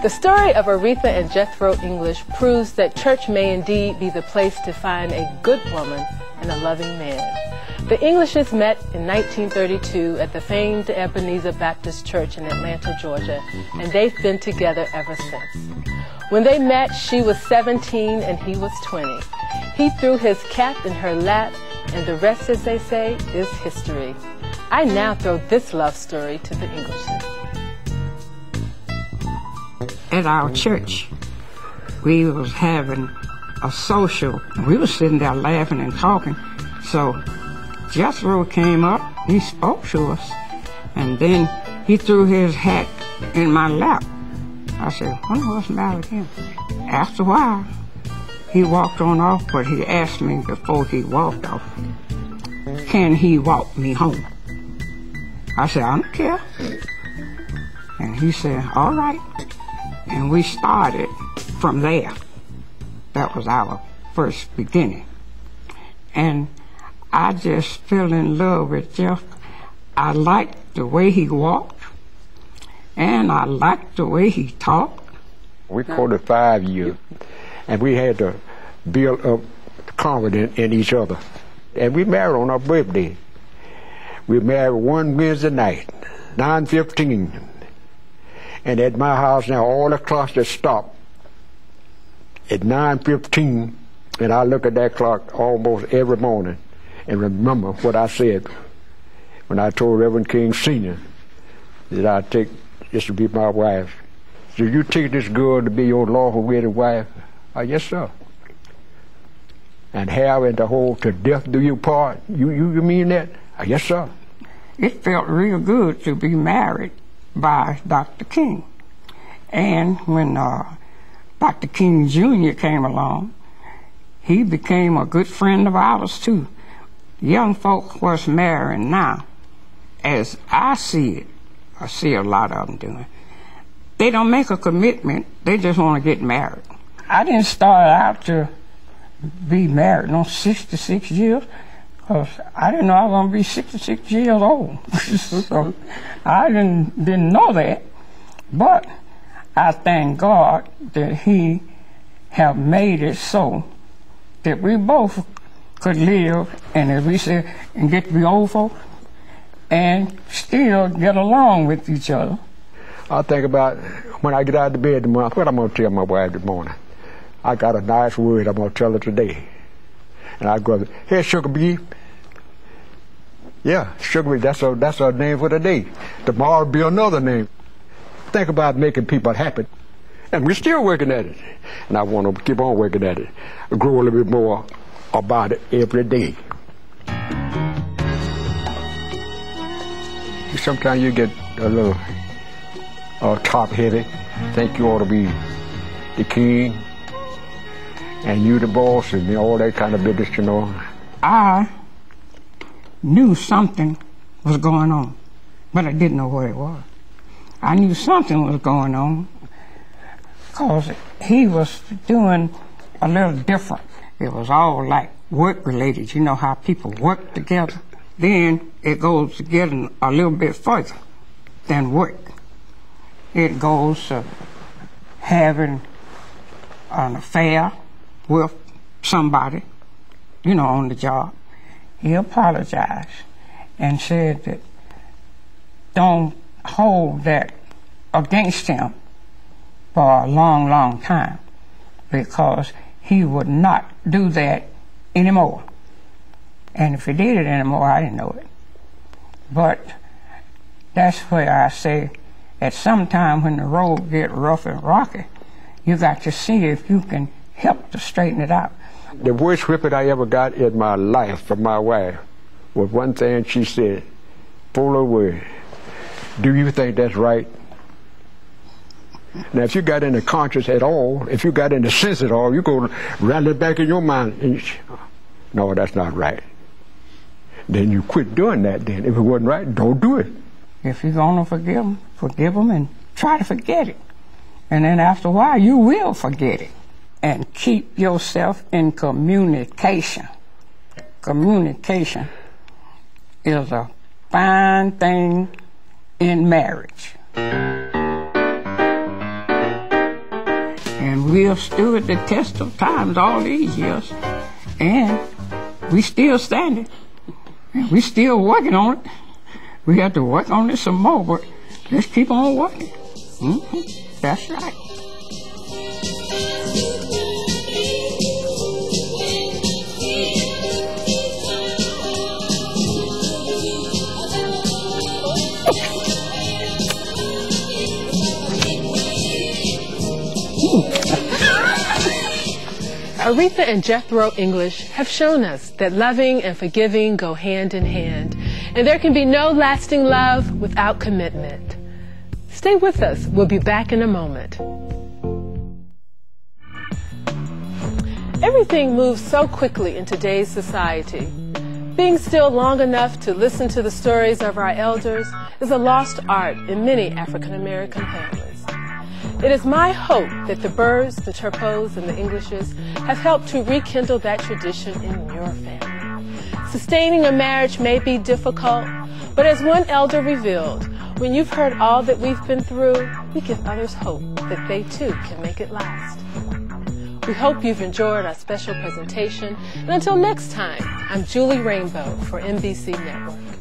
The story of Aretha and Jethro English proves that church may indeed be the place to find a good woman and a loving man. The Englishes met in 1932 at the famed Ebenezer Baptist Church in Atlanta, Georgia, and they've been together ever since. When they met, she was 17 and he was 20. He threw his cap in her lap, and the rest, as they say, is history. I now throw this love story to the Englishes. At our church, we was having a social. We was sitting there laughing and talking. So Jethro came up, he spoke to us, and then he threw his hat in my lap. I said, wonder what's the matter with him? After a while, he walked on off, but he asked me before he walked off, can he walk me home? I said, I don't care. And he said, all right. And we started from there. That was our first beginning. And I just fell in love with Jeff. I liked the way he walked, and I liked the way he talked. We courted 5 years, and we had to build up confidence in each other. And we married on our birthday. We married one Wednesday night, 9:15. And at my house now, all the clocks just stopped at 9:15, and I look at that clock almost every morning and remember what I said when I told Reverend King Sr. that I'd take this to be my wife. So you take this girl to be your lawful wedded wife? Yes, sir. And have and to hold to death do you part? You mean that? Yes, sir. It felt real good to be married by Dr. King. And when Dr. King Jr. came along, he became a good friend of ours too. Young folk was marrying now, as I see it, I see a lot of them doing. They don't make a commitment, they just want to get married. I didn't start out to be married no 66 years, because I didn't know I was going to be 66 years old. So I didn't know that. But I thank God that He have made it so that we both could live, and as we say, and get to be old folks, and still get along with each other. I think about when I get out of bed in the morning, what I'm going to tell my wife this morning. I got a nice word I'm going to tell her today. And I go, hey, Sugar Bee. Yeah, Sugar Bee, that's our name for the day. Tomorrow will be another name. Think about making people happy. And we're still working at it. And I want to keep on working at it. Grow a little bit more about it every day. Sometimes you get a little top heavy. Think you ought to be the king and you the boss and all that kind of business, you know. I knew something was going on, but I didn't know what it was. I knew something was going on because he was doing a little different. It was all like work related. You know how people work together? Then it goes to getting a little bit further than work. It goes to having an affair with somebody, you know, on the job. He apologized and said that don't hold that against him for a long, long time, because he would not do that anymore. And if he did it anymore, I didn't know it. But that's where I say, at some time when the road get rough and rocky, you got to see if you can help to straighten it out. The worst whipping I ever got in my life from my wife was one thing she said, full of words. Do you think that's right? Now, if you got any conscience at all, if you got any sense at all, you go rattle it back in your mind. And no, that's not right. Then you quit doing that then. If it wasn't right, don't do it. If you're going to forgive them and try to forget it. And then after a while, you will forget it. And keep yourself in communication. Communication is a fine thing in marriage. we have stood the test of times all these years, and we still standing. And we still working on it. We have to work on it some more, but let's keep on working. That's right. Aretha and Jethro English have shown us that loving and forgiving go hand in hand, and there can be no lasting love without commitment. Stay with us. We'll be back in a moment. Everything moves so quickly in today's society. Being still long enough to listen to the stories of our elders is a lost art in many African American families. It is my hope that the Burrs, the Turpots, and the Englishes have helped to rekindle that tradition in your family. Sustaining a marriage may be difficult, but as one elder revealed, when you've heard all that we've been through, we give others hope that they too can make it last. We hope you've enjoyed our special presentation, and until next time, I'm Julie Rainbow for NBC Network.